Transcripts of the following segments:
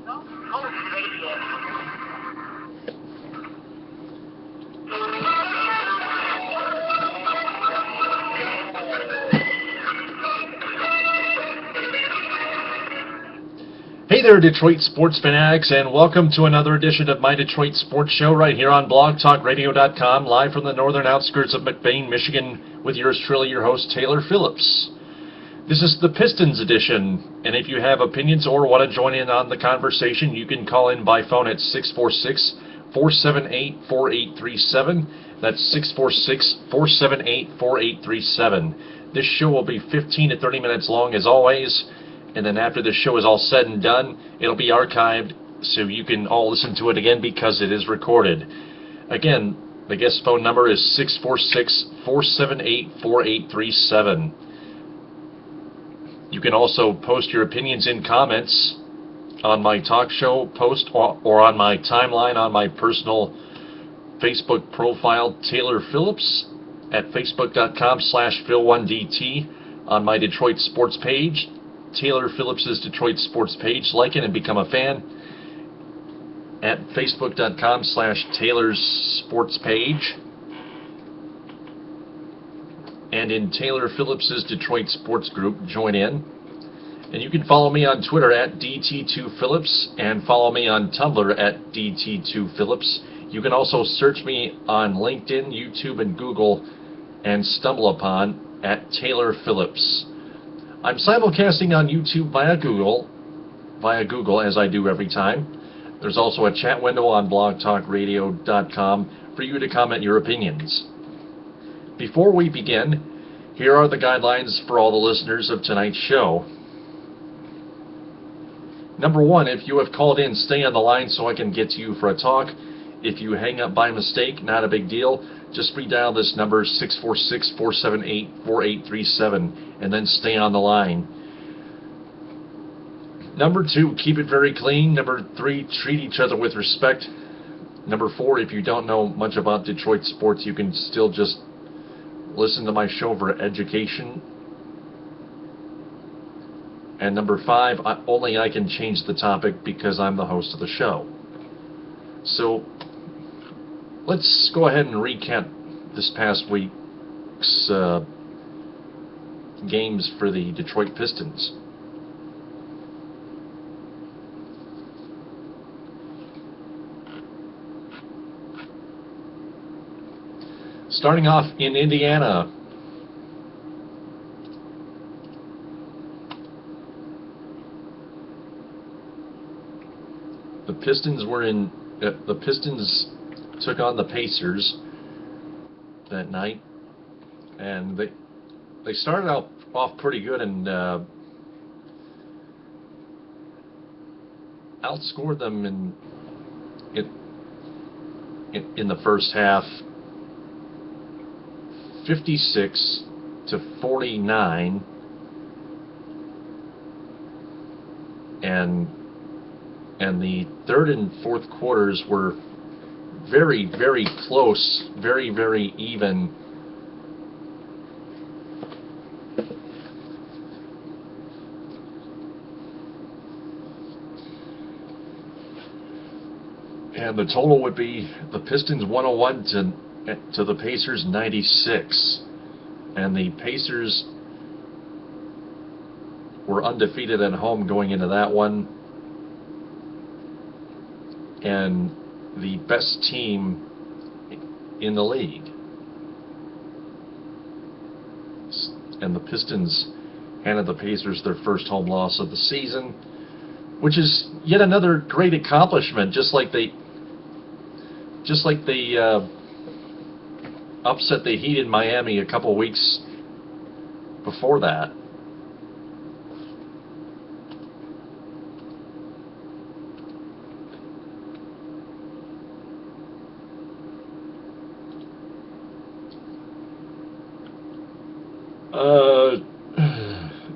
Hey there, Detroit sports fanatics, and welcome to another edition of my Detroit Sports Show right here on blogtalkradio.com, live from the northern outskirts of McBain, Michigan, with yours truly, your host, Taylor Phillips. This is the Pistons edition, and if you have opinions or want to join in on the conversation, you can call in by phone at 646-478-4837. That's 646-478-4837. This show will be 15 to 30 minutes long, as always. And then after the show is all said and done, it'll be archived so you can all listen to it again because it is recorded. Again, the guest phone number is 646-478-4837. You can also post your opinions in comments on my talk show post or on my timeline on my personal Facebook profile, Taylor Phillips, at facebook.com/Phil1DT, on my Detroit Sports page, Taylor Phillips' Detroit Sports page. Like it and become a fan at facebook.com/Taylor's Sports page, and in Taylor Phillips' Detroit Sports group. Join in. And you can follow me on Twitter at DT2Phillips and follow me on Tumblr at DT2Phillips. You can also search me on LinkedIn, YouTube, and Google and stumble upon at Taylor Phillips. I'm simulcasting on YouTube via Google, as I do every time. There's also a chat window on blogtalkradio.com for you to comment your opinions. Before we begin, here are the guidelines for all the listeners of tonight's show. Number one, if you have called in, stay on the line so I can get to you for a talk. If you hang up by mistake, not a big deal. Just redial this number, 646-478-4837, and then stay on the line. Number two, keep it very clean. Number three, treat each other with respect. Number four, if you don't know much about Detroit sports, you can still just listen to my show for education. And number five, only I can change the topic because I'm the host of the show. So let's go ahead and recap this past week's games for the Detroit Pistons. Starting off in Indiana, the Pistons took on the Pacers that night, and they started out off pretty good and outscored them in the first half, 56-49, and the third and fourth quarters were very, very close, very, very even. And the total would be the Pistons 101 to the Pacers 96. And the Pacers were undefeated at home going into that one, and the best team in the league. And the Pistons handed the Pacers their first home loss of the season, which is yet another great accomplishment, just like they upset the Heat in Miami a couple weeks before that.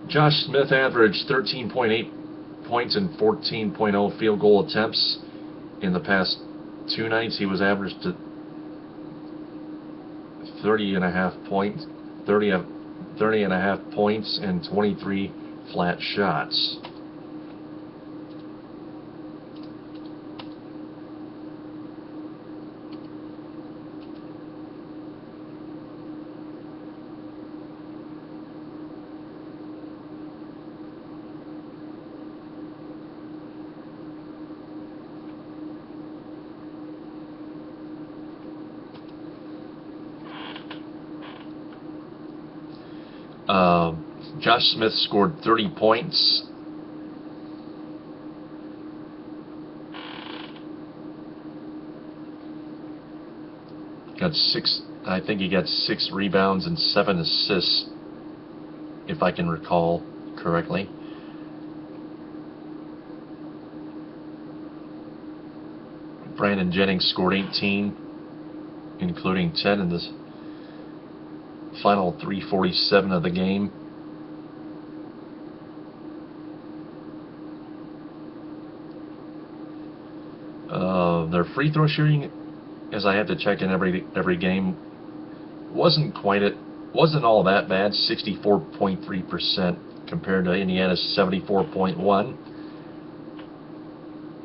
Josh Smith averaged 13.8 points and 14.0 field goal attempts in the past two nights. He was averaged to 30.5 points and 23 flat shots. Josh Smith scored 30 points. Got I think he got 6 rebounds and 7 assists, if I can recall correctly. Brandon Jennings scored 18, including 10 in the final 3:47 of the game. Their free throw shooting, as I had to check in every game, wasn't all that bad. 64.3% compared to Indiana's 74.1.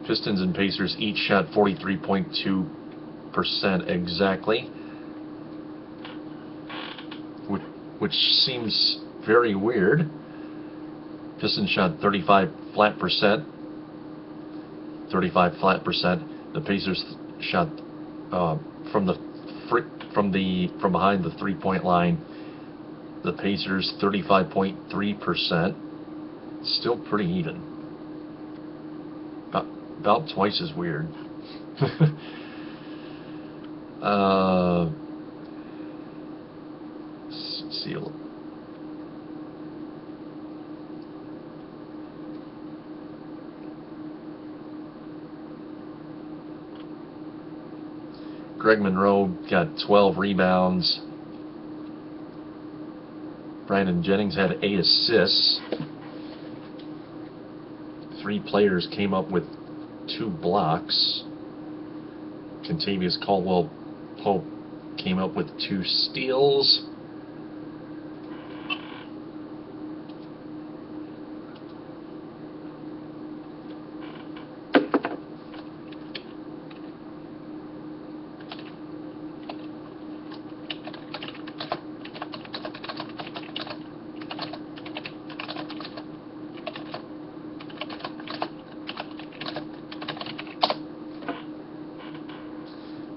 Pistons and Pacers each shot 43.2% exactly, which seems very weird. Pistons shot 35 flat percent. The Pacers shot from behind the 3-point line. The Pacers 35.3%. Still pretty even. About twice as weird. Let's see. Greg Monroe got 12 rebounds. Brandon Jennings had 8 assists. 3 players came up with 2 blocks. Contavious Caldwell-Pope came up with 2 steals.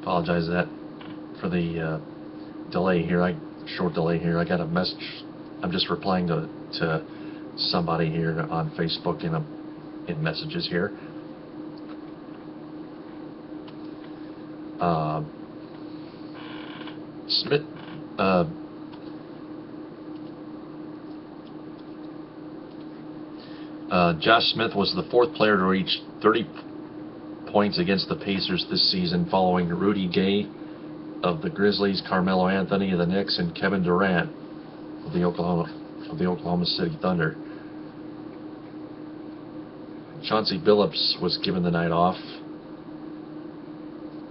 Apologize for the delay here. Short delay here. I got a message. I'm just replying to somebody here on Facebook in messages here. Smith. Josh Smith was the 4th player to reach 30 points against the Pacers this season, following Rudy Gay of the Grizzlies, Carmelo Anthony of the Knicks, and Kevin Durant of the Oklahoma City Thunder. Chauncey Billups was given the night off.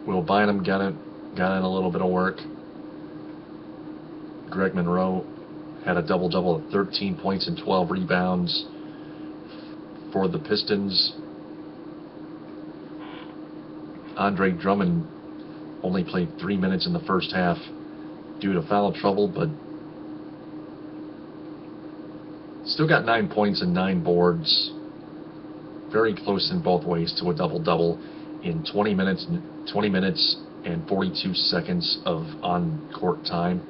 Will Bynum got in a little bit of work. Greg Monroe had a double-double of 13 points and 12 rebounds for the Pistons. Andre Drummond only played 3 minutes in the first half due to foul trouble, but still got 9 points and 9 boards. Very close in both ways to a double-double in 20 minutes and 42 seconds of on-court time.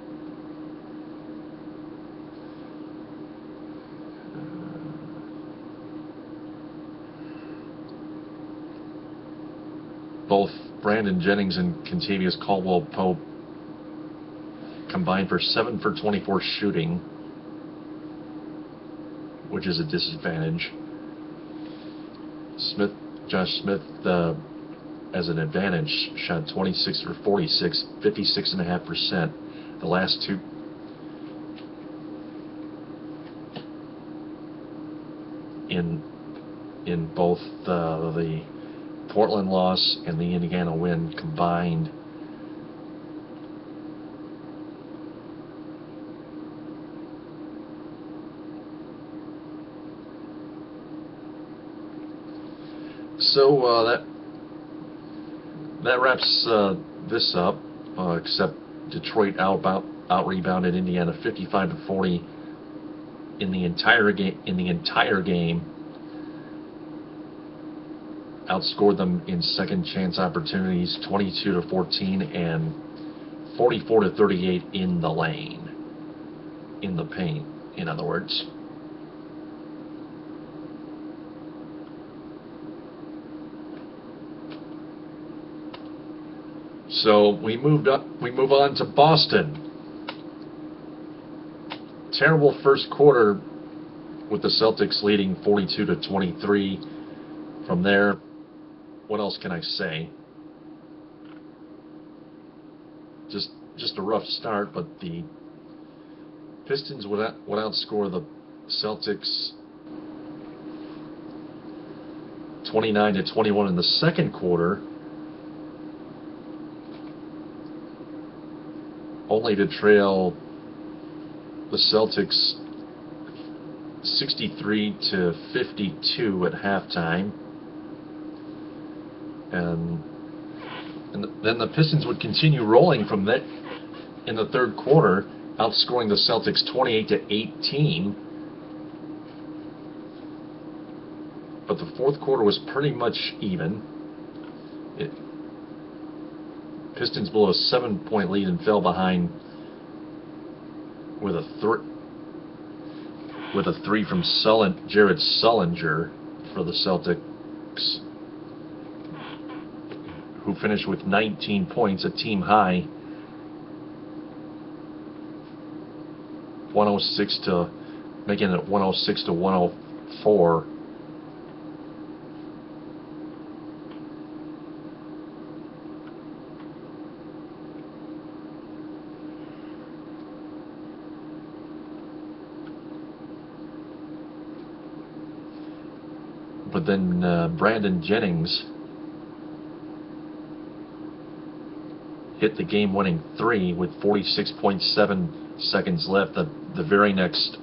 Both Brandon Jennings and Contavious Caldwell-Pope combined for 7 for 24 shooting, which is a disadvantage. Josh Smith, as an advantage, shot 26 for 46, 56.5%. The last 2. In both the Portland loss and the Indiana win combined. So that wraps this up. Except Detroit out-rebounded Indiana 55-40 in the entire game. Outscored them in second chance opportunities 22-14 and 44-38 in the lane, in the paint, in other words. So we move on to Boston. Terrible first quarter with the Celtics leading 42-23. From there, what else can I say? Just a rough start, but the Pistons would outscore the Celtics 29-21 in the second quarter, only to trail the Celtics 63-52 at halftime, and then the Pistons would continue rolling from that in the third quarter, outscoring the Celtics 28-18. But the fourth quarter was pretty much even. Pistons blew a 7-point lead and fell behind with a three from Jared Sullinger for the Celtics, who finished with 19 points, a team high. 106 making it 106-104. But then Brandon Jennings hit the game-winning three with 46.7 seconds left. The very next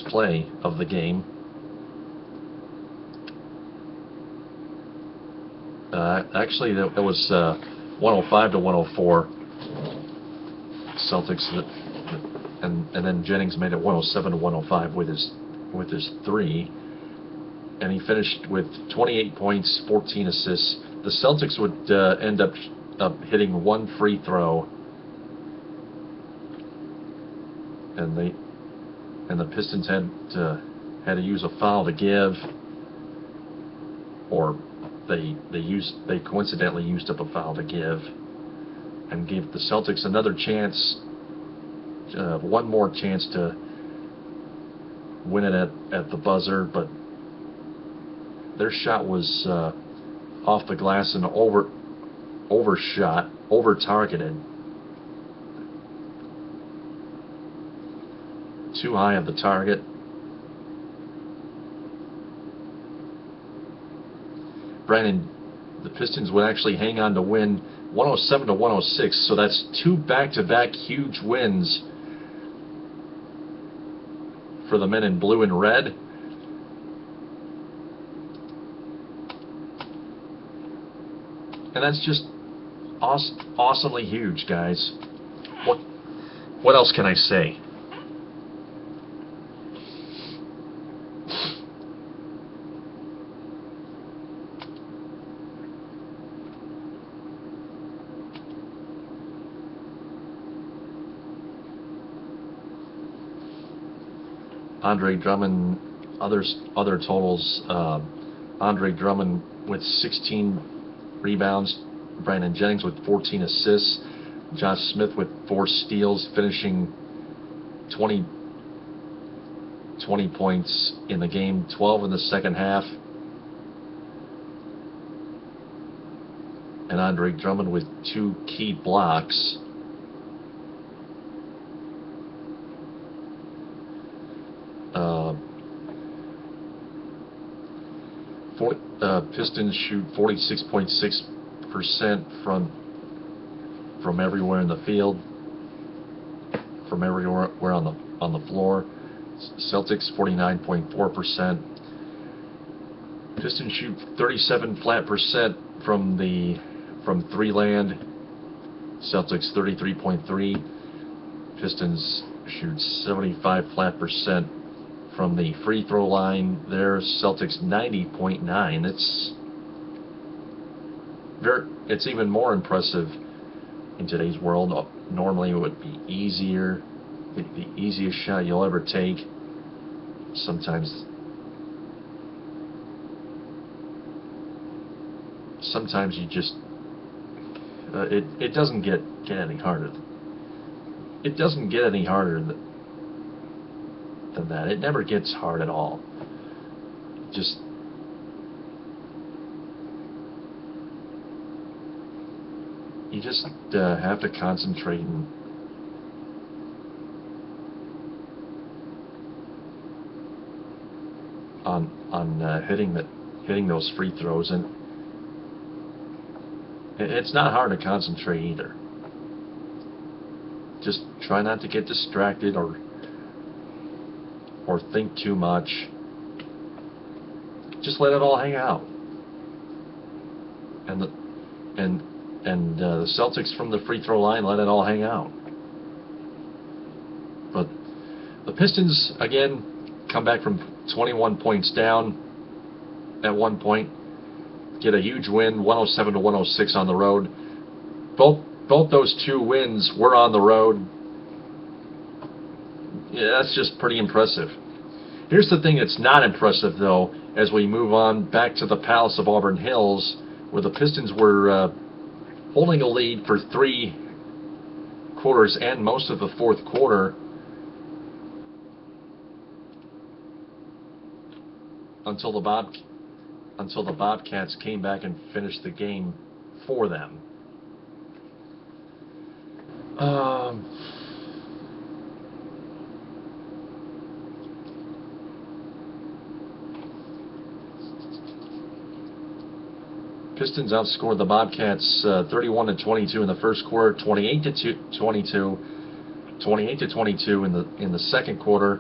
play of the game. Actually, that was 105-104 Celtics, and then Jennings made it 107-105 with his three, and he finished with 28 points, 14 assists. The Celtics would end up hitting one free throw, and the Pistons had to use a foul to give, or they coincidentally used up a foul to give, and gave the Celtics another chance, one more chance to win it at the buzzer, but their shot was off the glass and over-targeted. Too high of the target. The Pistons would actually hang on to win 107-106, so that's two back-to-back huge wins for the men in blue and red. And that's just awesomely huge, guys. What else can I say? Andre Drummond, other totals. Andre Drummond with 16 rebounds, Brandon Jennings with 14 assists, Josh Smith with 4 steals, finishing 20 points in the game, 12 in the second half. And Andre Drummond with 2 key blocks. Pistons shoot 46.6% from everywhere in the field, from everywhere on the floor. Celtics 49.4%. Pistons shoot 37 flat percent from three land. Celtics 33.3. Pistons shoot 75 flat percent from the free throw line. There, Celtics 90.9. It's even more impressive in today's world. Normally it would be easier, the easiest shot you'll ever take. Sometimes you just it doesn't get any harder. It doesn't get any harder than that. It never gets hard at all. Just you just have to concentrate on hitting those free throws, and it's not hard to concentrate either. Just try not to get distracted or think too much. Just let it all hang out. And the Celtics from the free throw line let it all hang out. But the Pistons again come back from 21 points down at one point, get a huge win, 107-106 on the road. Both those two wins were on the road. Yeah, that's just pretty impressive. Here's the thing that's not impressive, though, as we move on back to the Palace of Auburn Hills, where the Pistons were holding a lead for 3 quarters and most of the fourth quarter until the Bobcats came back and finished the game for them. Pistons outscored the Bobcats 31-22 in the first quarter, 28-22 in the second quarter.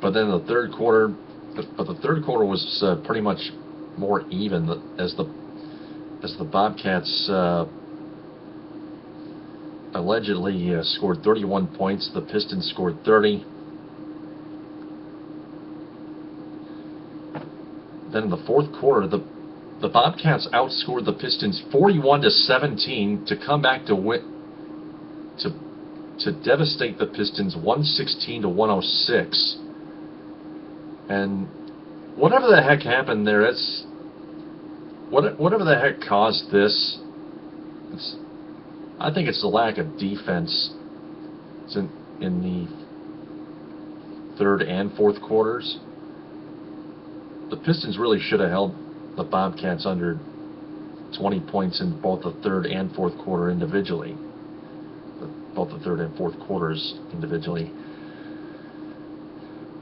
But then the third quarter was pretty much more even as the Bobcats allegedly scored 31 points. The Pistons scored 30. Then in the fourth quarter, the Bobcats outscored the Pistons 41-17 to come back to devastate the Pistons 116-106. And whatever the heck happened there, whatever the heck caused this, I think it's the lack of defense in the third and fourth quarters. The Pistons really should have held the Bobcats under 20 points in both the third and fourth quarter individually. Both the third and fourth quarters individually.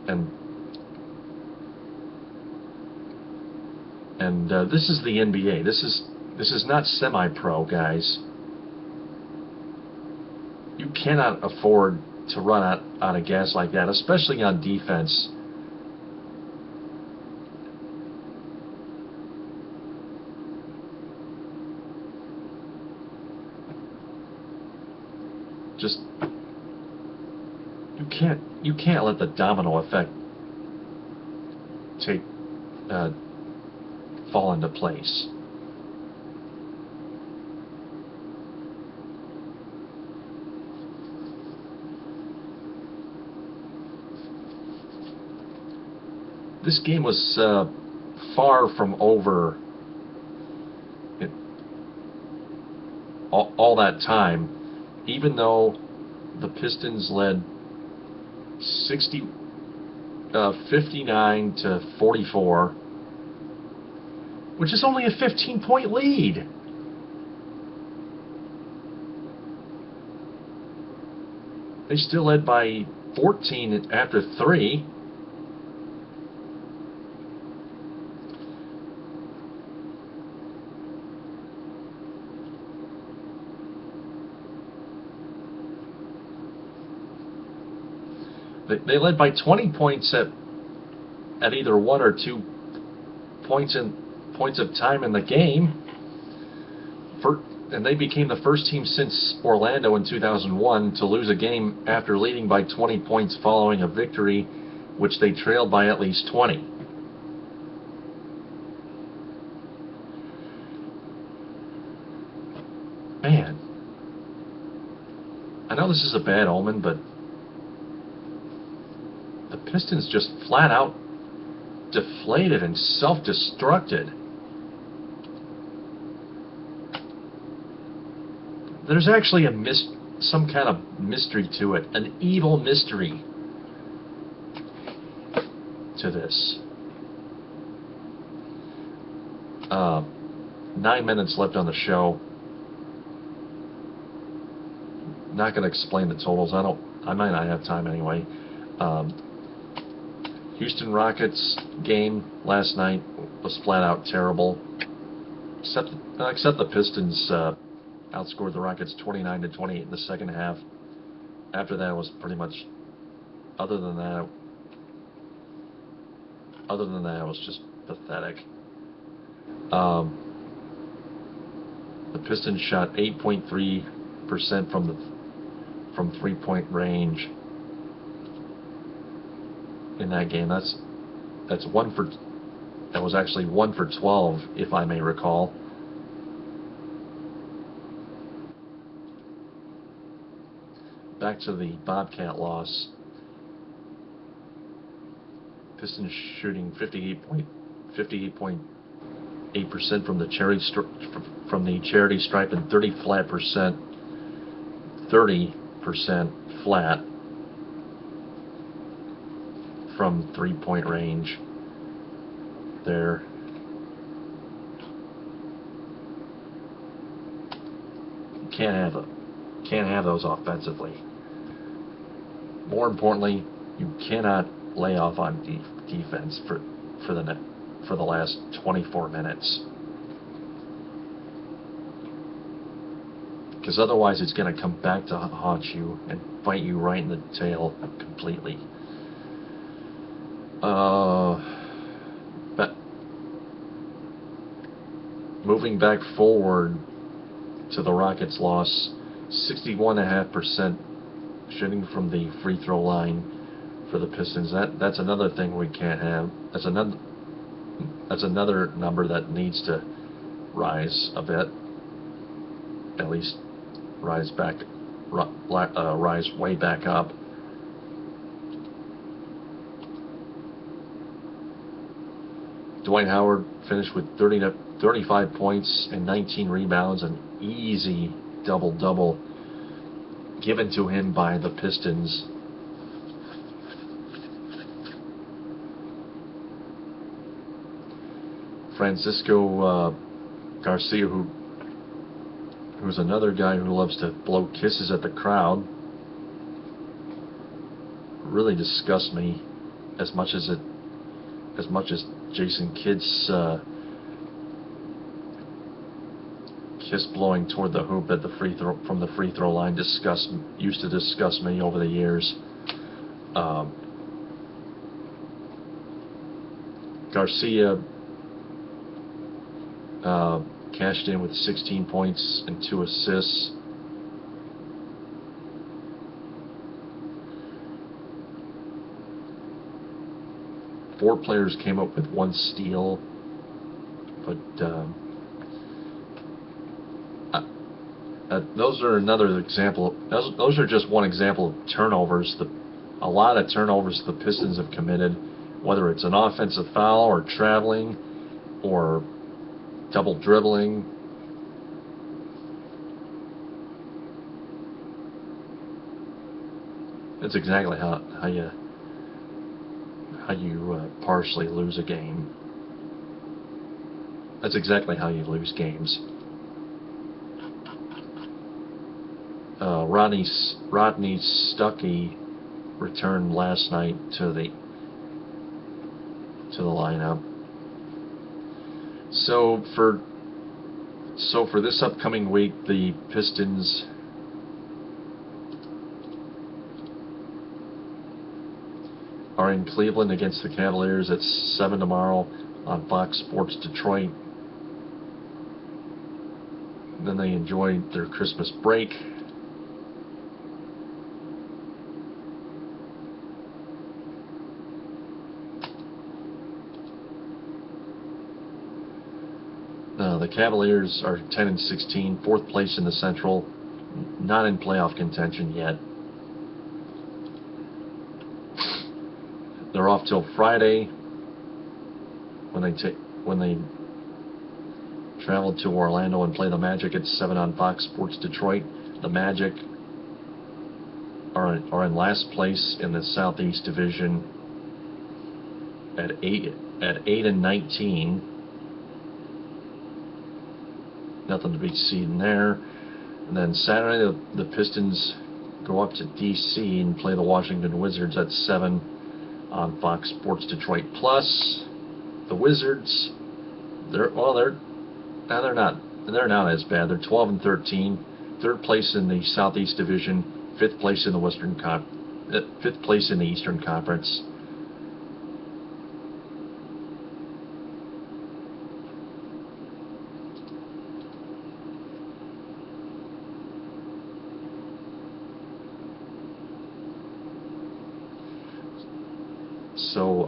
And this is the NBA. This is not semi-pro, guys. You cannot afford to run out of gas like that, especially on defense. Just you can't let the domino effect fall into place. This game was far from over all that time, even though the Pistons led 59-44, which is only a 15-point lead. They still led by 14 after 3. They led by 20 points at either 1 or 2 points of time in the game. And they became the first team since Orlando in 2001 to lose a game after leading by 20 points following a victory which they trailed by at least 20. Man, I know this is a bad omen, but the Pistons just flat out deflated and self-destructed. There's actually some kind of mystery to it, an evil mystery to this. 9 minutes left on the show. Not going to explain the totals. I might not have time anyway. Houston Rockets game last night was flat out terrible. Except the Pistons outscored the Rockets 29-28 in the second half. After that, it was pretty much. Other than that, it was just pathetic. The Pistons shot 8.3% from 3-point range in that game. That was actually 1 for 12, if I may recall. Back to the Bobcat loss. Pistons shooting 58.8% from the charity stripe and 30% flat from 3-point range. There. Can't have those offensively. More importantly, you cannot lay off on defense for the last 24 minutes. Because otherwise it's going to come back to haunt you and bite you right in the tail completely. But moving back forward to the Rockets' loss, 61.5% shooting from the free throw line for the Pistons. That's another thing we can't have. That's another number that needs to rise a bit. At least rise way back up. Dwight Howard finished with 35 points and 19 rebounds, an easy double-double given to him by the Pistons. Francisco Garcia, who's another guy who loves to blow kisses at the crowd, really disgusts me as much as Jason Kidd's kiss blowing toward the hoop at the from the free throw line used to disgust me over the years. Garcia cashed in with 16 points and 2 assists. Four players came up with 1 steal, but those are another example. Those are just one example of turnovers. A lot of turnovers the Pistons have committed, whether it's an offensive foul or traveling or double dribbling. That's exactly how you partially lose a game. That's exactly how you lose games. Rodney Stuckey returned last night to the lineup. So for this upcoming week, the Pistons are in Cleveland against the Cavaliers at 7 tomorrow on Fox Sports Detroit. Then they enjoy their Christmas break. The Cavaliers are 10-16, fourth place in the Central, not in playoff contention yet. They're off till Friday when they travel to Orlando and play the Magic at 7 on Fox Sports Detroit. The Magic are in last place in the Southeast Division at 8-19. Nothing to be seen there. And then Saturday, the Pistons go up to D.C. and play the Washington Wizards at 7 on Fox Sports Detroit. Plus, the Wizards, they're not as bad. They're 12-13, third place in the Southeast Division, fifth place in the fifth place in the Eastern Conference. So,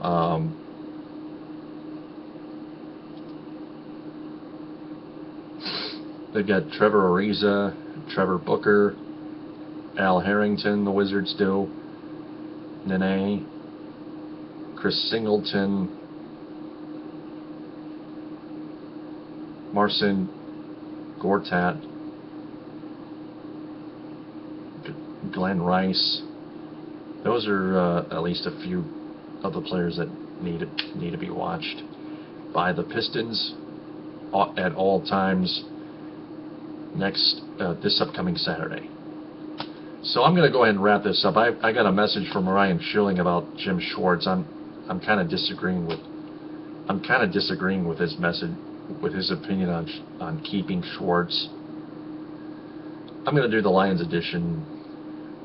they've got Trevor Ariza, Trevor Booker, Al Harrington, the Wizards do, Nene, Chris Singleton, Marcin Gortat, Glenn Rice. Those are at least a few of the players that need to be watched by the Pistons at all times this upcoming Saturday. So I'm going to go ahead and wrap this up. I got a message from Ryan Schilling about Jim Schwartz. I'm kind of disagreeing with his message, with his opinion on keeping Schwartz. I'm going to do the Lions edition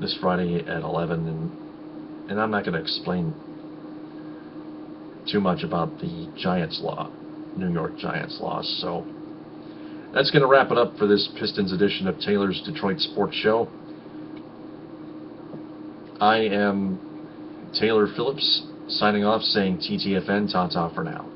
this Friday at 11, and I'm not going to explain too much about the New York Giants loss. So that's going to wrap it up for this Pistons edition of Taylor's Detroit Sports Show. I am Taylor Phillips, signing off, saying TTFN, ta-ta for now.